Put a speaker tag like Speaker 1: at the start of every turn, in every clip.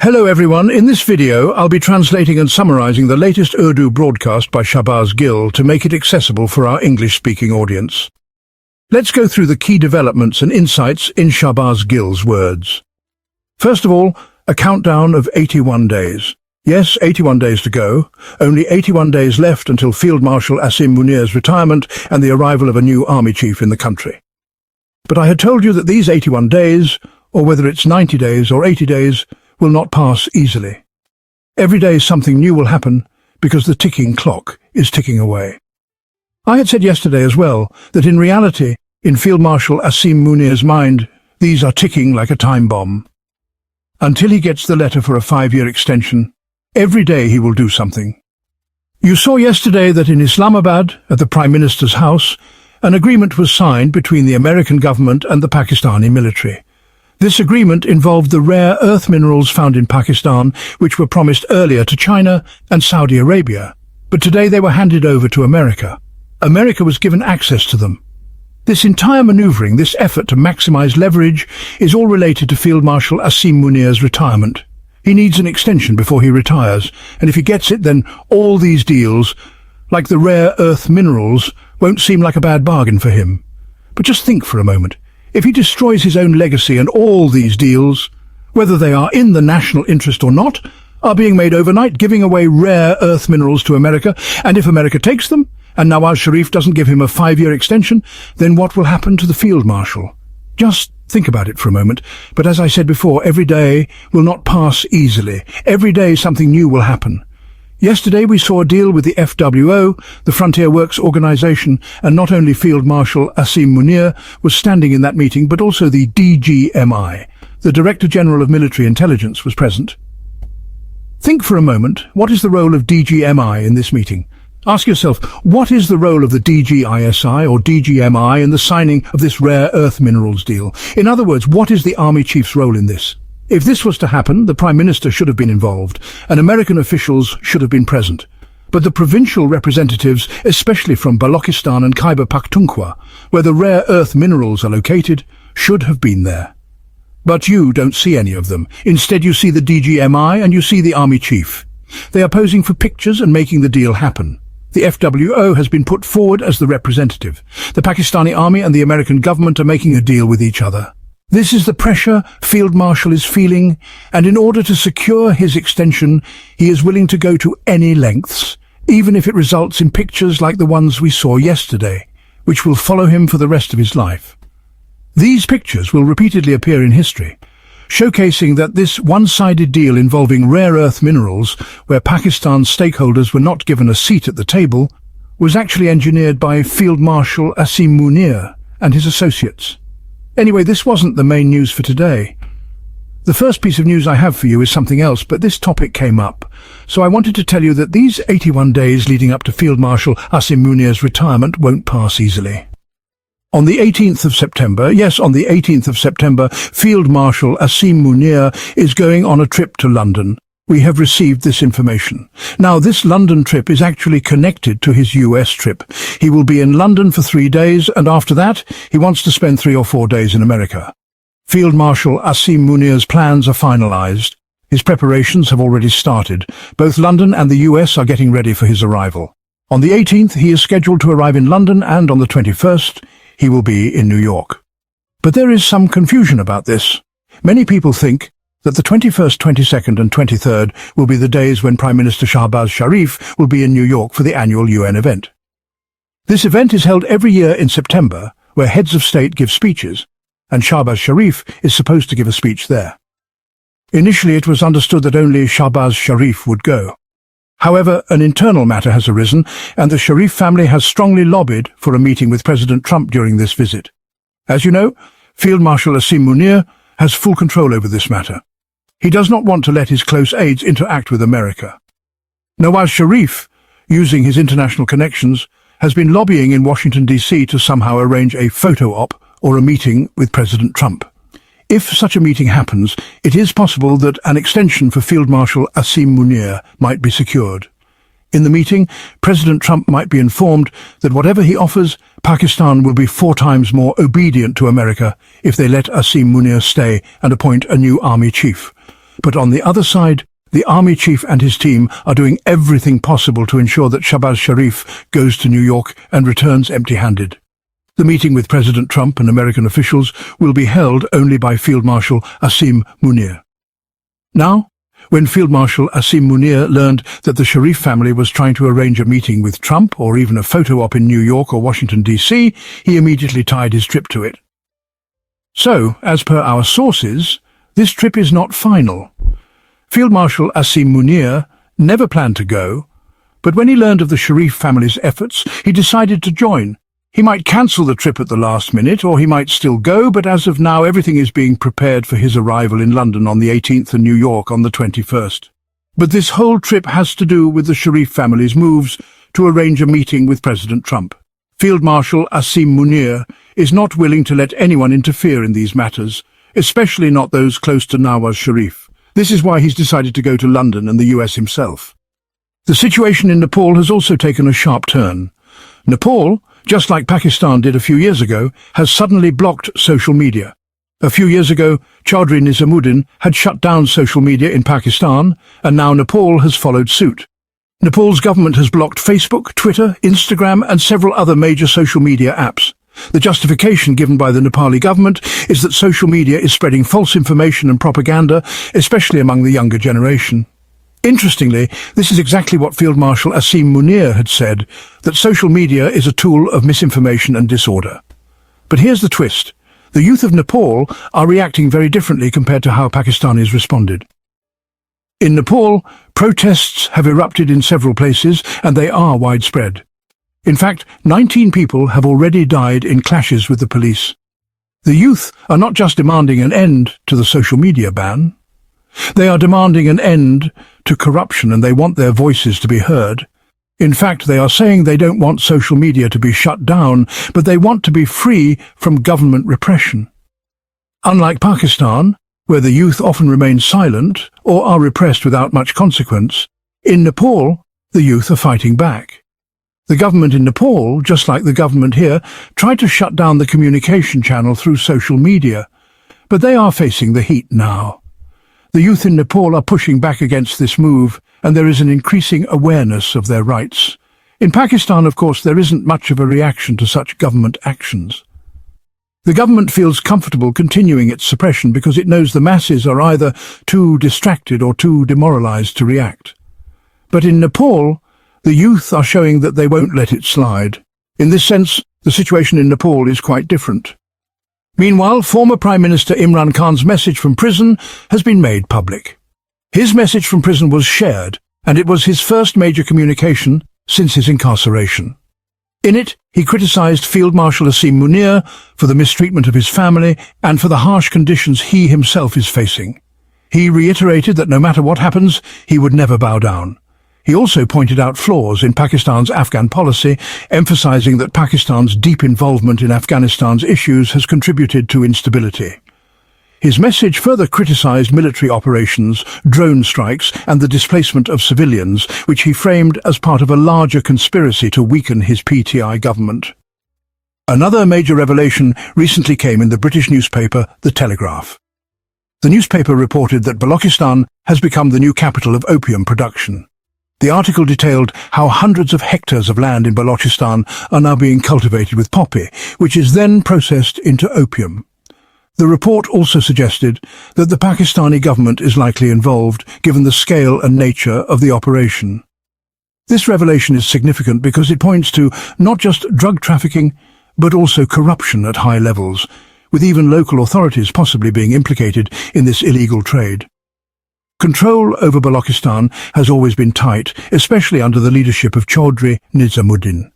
Speaker 1: Hello everyone, in this video I'll be translating and summarizing the latest Urdu broadcast by Shahbaz Gill to make it accessible for our English-speaking audience. Let's go through the key developments and insights in Shahbaz Gill's words. First of all, a countdown of 81 days. Yes, 81 days to go, only 81 days left until Field Marshal Asim Munir's retirement and the arrival of a new army chief in the country. But I had told you that these 81 days, or whether it's 90 days or 80 days, will not pass easily. Every day something new will happen because the ticking clock is ticking away. I had said yesterday as well that in reality, in Field Marshal Asim Munir's mind, these are ticking like a time bomb. Until he gets the letter for a 5-year extension, every day he will do something. You saw yesterday that in Islamabad, at the Prime Minister's house, an agreement was signed between the American government and the Pakistani military. This agreement involved the rare earth minerals found in Pakistan, which were promised earlier to China and Saudi Arabia, but today they were handed over to America. America was given access to them. This entire maneuvering, this effort to maximize leverage, is all related to Field Marshal Asim Munir's retirement. He needs an extension before he retires, and if he gets it, then all these deals, like the rare earth minerals, won't seem like a bad bargain for him. But just think for a moment. If he destroys his own legacy and all these deals, whether they are in the national interest or not, are being made overnight, giving away rare earth minerals to America, and if America takes them, and Nawaz Sharif doesn't give him a 5-year extension, then what will happen to the Field Marshal? Just think about it for a moment. But as I said before, every day will not pass easily. Every day something new will happen. Yesterday we saw a deal with the FWO, the Frontier Works Organization, and not only Field Marshal Asim Munir was standing in that meeting, but also the DGMI, the Director General of Military Intelligence, was present. Think for a moment, what is the role of DGMI in this meeting? Ask yourself, what is the role of the DGISI or DGMI in the signing of this rare earth minerals deal? In other words, what is the Army Chief's role in this? If this was to happen, the Prime Minister should have been involved, and American officials should have been present. But the provincial representatives, especially from Balochistan and Khyber Pakhtunkhwa, where the rare earth minerals are located, should have been there. But you don't see any of them. Instead you see the DGMI and you see the Army Chief. They are posing for pictures and making the deal happen. The FWO has been put forward as the representative. The Pakistani army and the American government are making a deal with each other. This is the pressure Field Marshal is feeling, and in order to secure his extension, he is willing to go to any lengths, even if it results in pictures like the ones we saw yesterday, which will follow him for the rest of his life. These pictures will repeatedly appear in history, showcasing that this one-sided deal involving rare earth minerals, where Pakistan's stakeholders were not given a seat at the table, was actually engineered by Field Marshal Asim Munir and his associates. Anyway, this wasn't the main news for today. The first piece of news I have for you is something else, but this topic came up, so I wanted to tell you that these 81 days leading up to Field Marshal Asim Munir's retirement won't pass easily. On the 18th of September, yes, on the 18th of September, Field Marshal Asim Munir is going on a trip to London. We have received this information. Now, this London trip is actually connected to his US trip. He will be in London for 3 days, and after that, he wants to spend 3 or 4 days in America. Field Marshal Asim Munir's plans are finalized. His preparations have already started. Both London and the US are getting ready for his arrival. On the 18th, he is scheduled to arrive in London, and on the 21st, he will be in New York. But there is some confusion about this. Many people think that the 21st, 22nd and 23rd will be the days when Prime Minister Shahbaz Sharif will be in New York for the annual UN event. This event is held every year in September, where heads of state give speeches, and Shahbaz Sharif is supposed to give a speech there. Initially it was understood that only Shahbaz Sharif would go. However, an internal matter has arisen, and the Sharif family has strongly lobbied for a meeting with President Trump during this visit. As you know, Field Marshal Asim Munir has full control over this matter. He does not want to let his close aides interact with America. Nawaz Sharif, using his international connections, has been lobbying in Washington, D.C. to somehow arrange a photo op or a meeting with President Trump. If such a meeting happens, it is possible that an extension for Field Marshal Asim Munir might be secured. In the meeting, President Trump might be informed that whatever he offers, Pakistan will be 4 times more obedient to America if they let Asim Munir stay and appoint a new army chief. But on the other side, the army chief and his team are doing everything possible to ensure that Shahbaz Sharif goes to New York and returns empty-handed. The meeting with President Trump and American officials will be held only by Field Marshal Asim Munir. Now, when Field Marshal Asim Munir learned that the Sharif family was trying to arrange a meeting with Trump or even a photo op in New York or Washington, D.C., he immediately tied his trip to it. So, as per our sources, this trip is not final. Field Marshal Asim Munir never planned to go, but when he learned of the Sharif family's efforts, he decided to join. He might cancel the trip at the last minute, or he might still go, but as of now everything is being prepared for his arrival in London on the 18th and New York on the 21st. But this whole trip has to do with the Sharif family's moves to arrange a meeting with President Trump. Field Marshal Asim Munir is not willing to let anyone interfere in these matters, especially not those close to Nawaz Sharif. This is why he's decided to go to London and the US himself. The situation in Nepal has also taken a sharp turn. Nepal, just like Pakistan did a few years ago, has suddenly blocked social media. A few years ago, Chaudhry Nizamuddin had shut down social media in Pakistan, and now Nepal has followed suit. Nepal's government has blocked Facebook, Twitter, Instagram, and several other major social media apps. The justification given by the Nepali government is that social media is spreading false information and propaganda, especially among the younger generation. Interestingly, this is exactly what Field Marshal Asim Munir had said, that social media is a tool of misinformation and disorder. But here's the twist. The youth of Nepal are reacting very differently compared to how Pakistanis responded. In Nepal, protests have erupted in several places, and they are widespread. In fact, 19 people have already died in clashes with the police. The youth are not just demanding an end to the social media ban. They are demanding an end to corruption, and they want their voices to be heard. In fact, they are saying they don't want social media to be shut down, but they want to be free from government repression. Unlike Pakistan, where the youth often remain silent or are repressed without much consequence, in Nepal, the youth are fighting back. The government in Nepal, just like the government here, tried to shut down the communication channel through social media, but they are facing the heat now. The youth in Nepal are pushing back against this move, and there is an increasing awareness of their rights. In Pakistan, of course, there isn't much of a reaction to such government actions. The government feels comfortable continuing its suppression because it knows the masses are either too distracted or too demoralized to react. But in Nepal, the youth are showing that they won't let it slide. In this sense, the situation in Nepal is quite different. Meanwhile, former Prime Minister Imran Khan's message from prison has been made public. His message from prison was shared, and it was his first major communication since his incarceration. In it, he criticized Field Marshal Asim Munir for the mistreatment of his family and for the harsh conditions he himself is facing. He reiterated that no matter what happens, he would never bow down. He also pointed out flaws in Pakistan's Afghan policy, emphasizing that Pakistan's deep involvement in Afghanistan's issues has contributed to instability. His message further criticized military operations, drone strikes, and the displacement of civilians, which he framed as part of a larger conspiracy to weaken his PTI government. Another major revelation recently came in the British newspaper The Telegraph. The newspaper reported that Balochistan has become the new capital of opium production. The article detailed how hundreds of hectares of land in Balochistan are now being cultivated with poppy, which is then processed into opium. The report also suggested that the Pakistani government is likely involved, given the scale and nature of the operation. This revelation is significant because it points to not just drug trafficking, but also corruption at high levels, with even local authorities possibly being implicated in this illegal trade. Control over Balochistan has always been tight, especially under the leadership of Chaudhry Nizamuddin.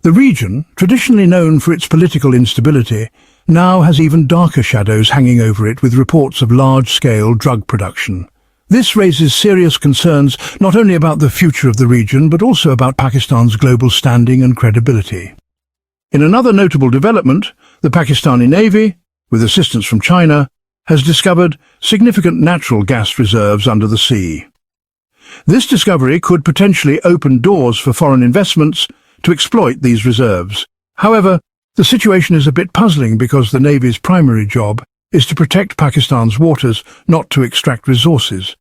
Speaker 1: The region, traditionally known for its political instability, now has even darker shadows hanging over it with reports of large-scale drug production. This raises serious concerns not only about the future of the region, but also about Pakistan's global standing and credibility. In another notable development, the Pakistani Navy, with assistance from China, has discovered significant natural gas reserves under the sea. This discovery could potentially open doors for foreign investments to exploit these reserves. However, the situation is a bit puzzling because the Navy's primary job is to protect Pakistan's waters, not to extract resources.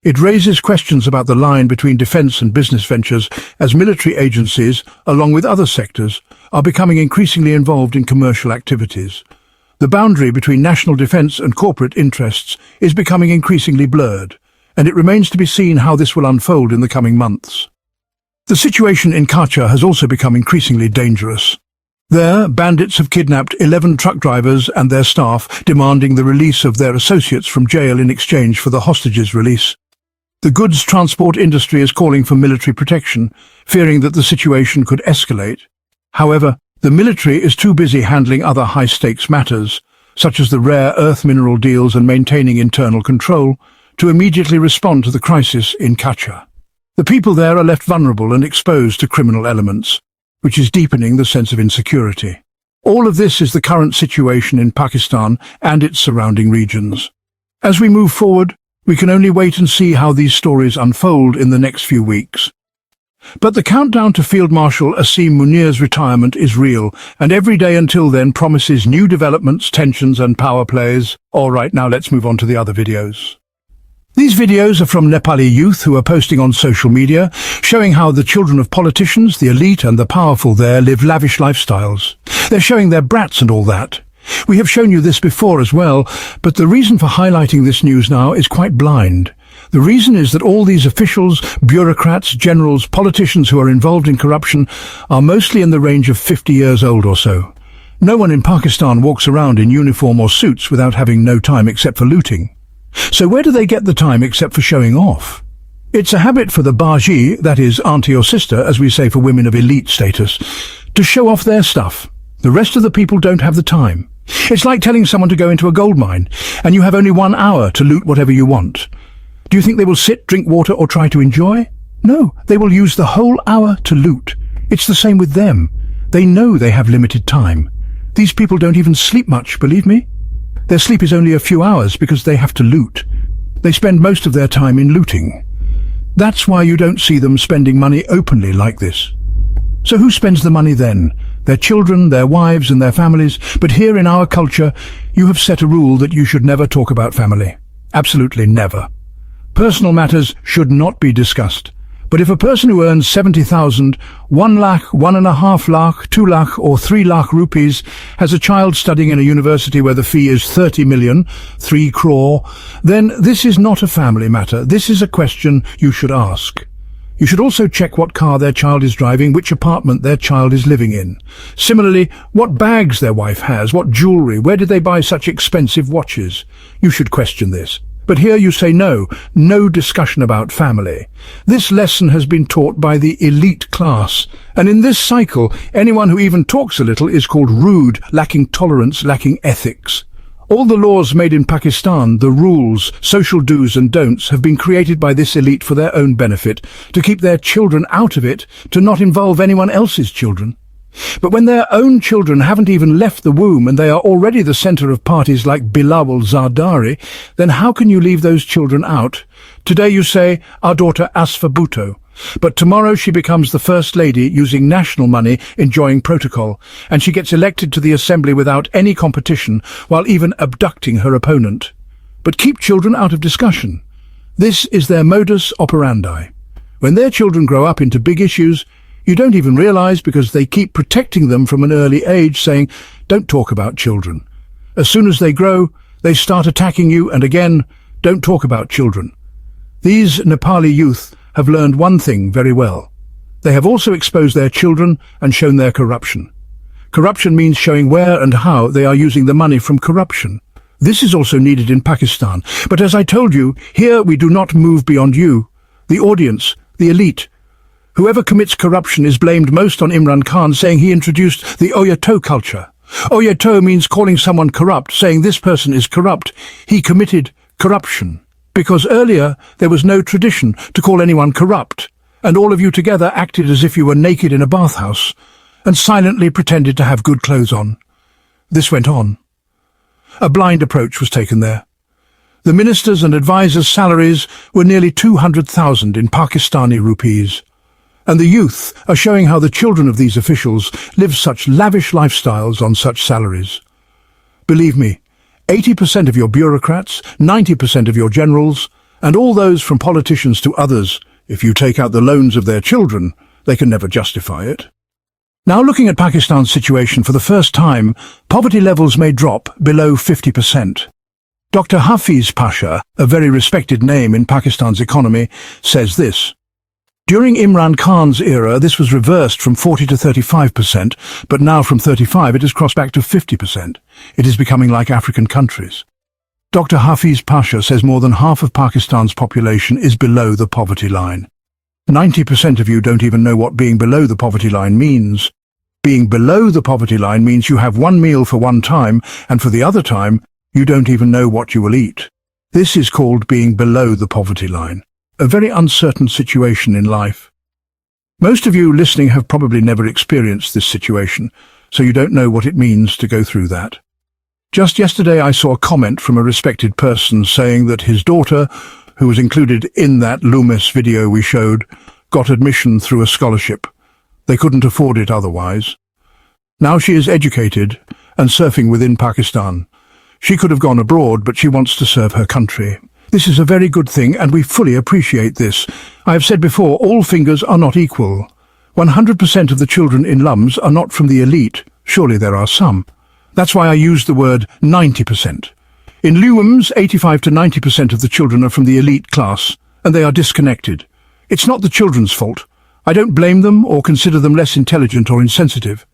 Speaker 1: It raises questions about the line between defence and business ventures as military agencies, along with other sectors, are becoming increasingly involved in commercial activities. The boundary between national defence and corporate interests is becoming increasingly blurred, and it remains to be seen how this will unfold in the coming months. The situation in Kacha has also become increasingly dangerous. There, bandits have kidnapped 11 truck drivers and their staff, demanding the release of their associates from jail in exchange for the hostages' release. The goods transport industry is calling for military protection, fearing that the situation could escalate. However, the military is too busy handling other high-stakes matters, such as the rare earth mineral deals and maintaining internal control, to immediately respond to the crisis in Kacha. The people there are left vulnerable and exposed to criminal elements, which is deepening the sense of insecurity. All of this is the current situation in Pakistan and its surrounding regions. As we move forward, we can only wait and see how these stories unfold in the next few weeks. But the countdown to Field Marshal Asim Munir's retirement is real, and every day until then promises new developments, tensions and power plays. All right, now let's move on to the other videos. These videos are from Nepali youth who are posting on social media, showing how the children of politicians, the elite and the powerful there live lavish lifestyles. They're showing their brats and all that. We have shown you this before as well, but the reason for highlighting this news now is quite blind. The reason is that all these officials, bureaucrats, generals, politicians who are involved in corruption are mostly in the range of 50 years old or so. No one in Pakistan walks around in uniform or suits without having no time except for looting. So where do they get the time except for showing off? It's a habit for the Baji, that is, auntie or sister, as we say for women of elite status, to show off their stuff. The rest of the people don't have the time. It's like telling someone to go into a gold mine, and you have only 1 hour to loot whatever you want. Do you think they will sit, drink water, or try to enjoy? No, they will use the whole hour to loot. It's the same with them. They know they have limited time. These people don't even sleep much, believe me. Their sleep is only a few hours because they have to loot. They spend most of their time in looting. That's why you don't see them spending money openly like this. So who spends the money then? Their children, their wives and their families. But here in our culture, you have set a rule that you should never talk about family. Absolutely never. Personal matters should not be discussed. But if a person who earns 70,000, 1 lakh, 1.5 lakh, 2 lakh or 3 lakh rupees has a child studying in a university where the fee is 30 million, 3 crore, then this is not a family matter. This is a question you should ask. You should also check what car their child is driving, which apartment their child is living in. Similarly, what bags their wife has, what jewellery, where did they buy such expensive watches? You should question this. But here you say no discussion about family. This lesson has been taught by the elite class, and in this cycle, anyone who even talks a little is called rude, lacking tolerance, lacking ethics. All the laws made in Pakistan, the rules, social do's and don'ts, have been created by this elite for their own benefit, to keep their children out of it, to not involve anyone else's children. But when their own children haven't even left the womb and they are already the centre of parties like Bilawal Zardari, then how can you leave those children out? Today you say, our daughter Asfa Bhutto. But tomorrow she becomes the First Lady using national money, enjoying protocol, and she gets elected to the assembly without any competition, while even abducting her opponent. But keep children out of discussion. This is their modus operandi. When their children grow up into big issues, you don't even realize because they keep protecting them from an early age, saying, don't talk about children. As soon as they grow, they start attacking you, and again, don't talk about children. These Nepali youth have learned one thing very well. They have also exposed their children and shown their corruption. Corruption means showing where and how they are using the money from corruption. This is also needed in Pakistan. But as I told you, here we do not move beyond you, the audience, the elite. Whoever commits corruption is blamed most on Imran Khan, saying he introduced the Oyato culture. Oyato means calling someone corrupt, saying this person is corrupt. He committed corruption. Because earlier there was no tradition to call anyone corrupt, and all of you together acted as if you were naked in a bathhouse, and silently pretended to have good clothes on. This went on. A blind approach was taken there. The ministers' and advisors' salaries were nearly 200,000 in Pakistani rupees. And the youth are showing how the children of these officials live such lavish lifestyles on such salaries. Believe me, 80% of your bureaucrats, 90% of your generals, and all those from politicians to others, if you take out the loans of their children, they can never justify it. Now looking at Pakistan's situation for the first time, poverty levels may drop below 50%. Dr. Hafiz Pasha, a very respected name in Pakistan's economy, says this. During Imran Khan's era, this was reversed from 40 to 35%, but now from 35 it has crossed back to 50%. It is becoming like African countries. Dr. Hafiz Pasha says more than half of Pakistan's population is below the poverty line. 90% of you don't even know what being below the poverty line means. Being below the poverty line means you have one meal for one time, and for the other time, you don't even know what you will eat. This is called being below the poverty line. A very uncertain situation in life. Most of you listening have probably never experienced this situation, so you don't know what it means to go through that. Just yesterday I saw a comment from a respected person saying that his daughter, who was included in that Loomis video we showed, got admission through a scholarship. They couldn't afford it otherwise. Now she is educated and surfing within Pakistan. She could have gone abroad, but she wants to serve her country. This is a very good thing, and we fully appreciate this. I have said before, all fingers are not equal. 100% of the children in LUMS are not from the elite. Surely there are some. That's why I use the word 90%. In LUMS, 85 to 90% of the children are from the elite class, and they are disconnected. It's not the children's fault. I don't blame them or consider them less intelligent or insensitive.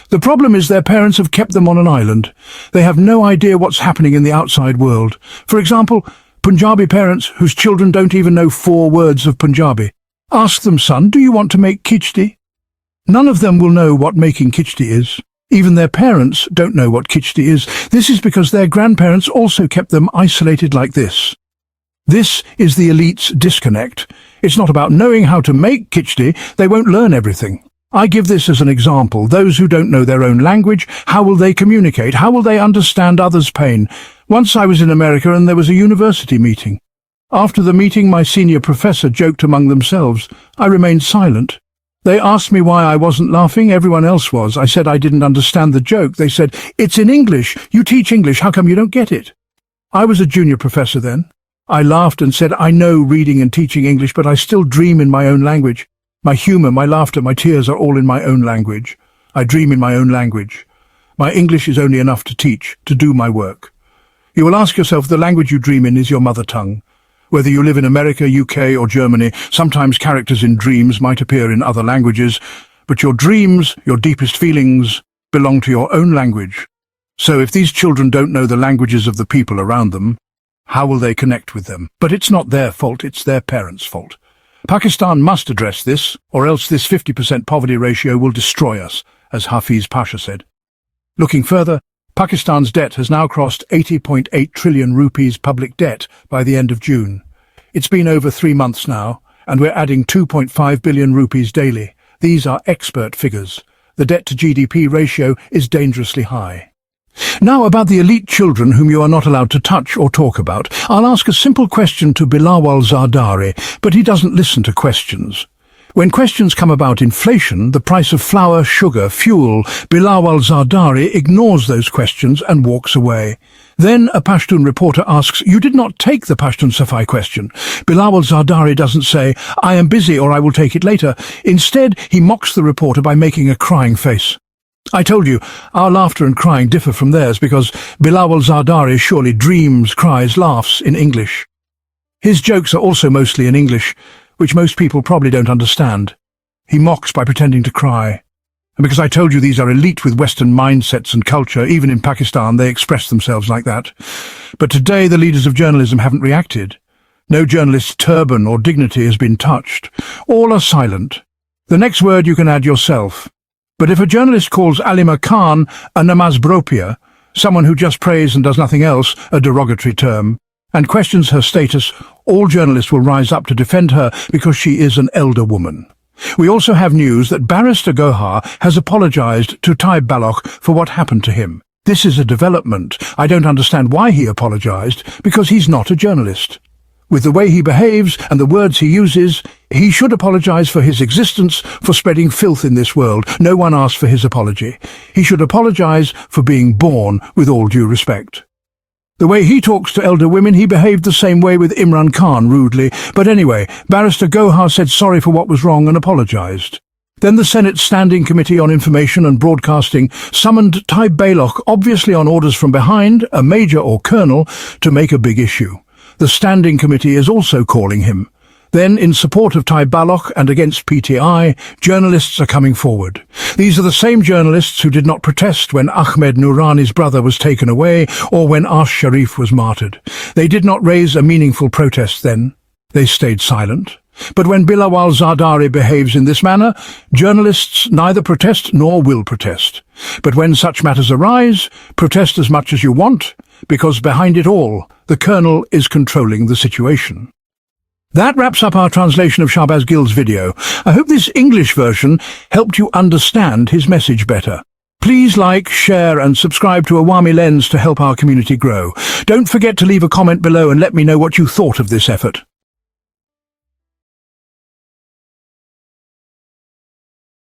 Speaker 1: The problem is their parents have kept them on an island. They have no idea what's happening in the outside world. For example, Punjabi parents whose children don't even know 4 words of Punjabi. Ask them, son, do you want to make khichdi? None of them will know what making khichdi is. Even their parents don't know what khichdi is. This is because their grandparents also kept them isolated like this. This is the elite's disconnect. It's not about knowing how to make khichdi. They won't learn everything. I give this as an example. Those who don't know their own language, how will they communicate? How will they understand others' pain? Once I was in America and there was a university meeting. After the meeting, my senior professor joked among themselves. I remained silent. They asked me why I wasn't laughing. Everyone else was. I said I didn't understand the joke. They said, "It's in English. You teach English. How come you don't get it?" I was a junior professor then. I laughed and said, I know reading and teaching English, but I still dream in my own language. My humor, my laughter, my tears are all in my own language. I dream in my own language. My English is only enough to teach, to do my work. You will ask yourself, the language you dream in is your mother tongue. Whether you live in America, UK or Germany, sometimes characters in dreams might appear in other languages, but your dreams, your deepest feelings, belong to your own language. So if these children don't know the languages of the people around them, how will they connect with them? But it's not their fault, it's their parents' fault. Pakistan must address this, or else this 50% poverty ratio will destroy us, as Hafiz Pasha said. Looking further, Pakistan's debt has now crossed 80.8 trillion rupees public debt by the end of June. It's been over 3 months now, and we're adding 2.5 billion rupees daily. These are expert figures. The debt to GDP ratio is dangerously high. Now about the elite children whom you are not allowed to touch or talk about. I'll ask a simple question to Bilawal Zardari, but he doesn't listen to questions. When questions come about inflation, the price of flour, sugar, fuel, Bilawal Zardari ignores those questions and walks away. Then a Pashtun reporter asks, "You did not take the Pashtun Safai question." Bilawal Zardari doesn't say, "I am busy" or "I will take it later." Instead, he mocks the reporter by making a crying face. I told you, our laughter and crying differ from theirs because Bilawal Zardari surely dreams, cries, laughs in English. His jokes are also mostly in English, which most people probably don't understand. He mocks by pretending to cry. And because I told you these are elite with Western mindsets and culture, even in Pakistan they express themselves like that. But today the leaders of journalism haven't reacted. No journalist's turban or dignity has been touched. All are silent. The next word you can add yourself. But if a journalist calls Alima Khan a namazbropia, someone who just prays and does nothing else, a derogatory term, and questions her status, all journalists will rise up to defend her because she is an elder woman. We also have news that Barrister Gohar has apologized to Taib Balok for what happened to him. This is a development. I don't understand why he apologized, because he's not a journalist. With the way he behaves and the words he uses, he should apologize for his existence, for spreading filth in this world. No one asked for his apology. He should apologize for being born, with all due respect. The way he talks to elder women, he behaved the same way with Imran Khan, rudely. But anyway, Barrister Gohar said sorry for what was wrong and apologised. Then the Senate's Standing Committee on Information and Broadcasting summoned Ty Balogh, obviously on orders from behind, a major or colonel, to make a big issue. The Standing Committee is also calling him. Then, in support of Ty Balogh and against PTI, journalists are coming forward. These are the same journalists who did not protest when Ahmed Noorani's brother was taken away or when Sharif was martyred. They did not raise a meaningful protest then. They stayed silent. But when Bilawal Zardari behaves in this manner, journalists neither protest nor will protest. But when such matters arise, protest as much as you want, because behind it all, the colonel is controlling the situation. That wraps up our translation of Shahbaz Gill's video. I hope this English version helped you understand his message better. Please like, share and subscribe to Awami Lens to help our community grow. Don't forget to leave a comment below and let me know what you thought of this effort.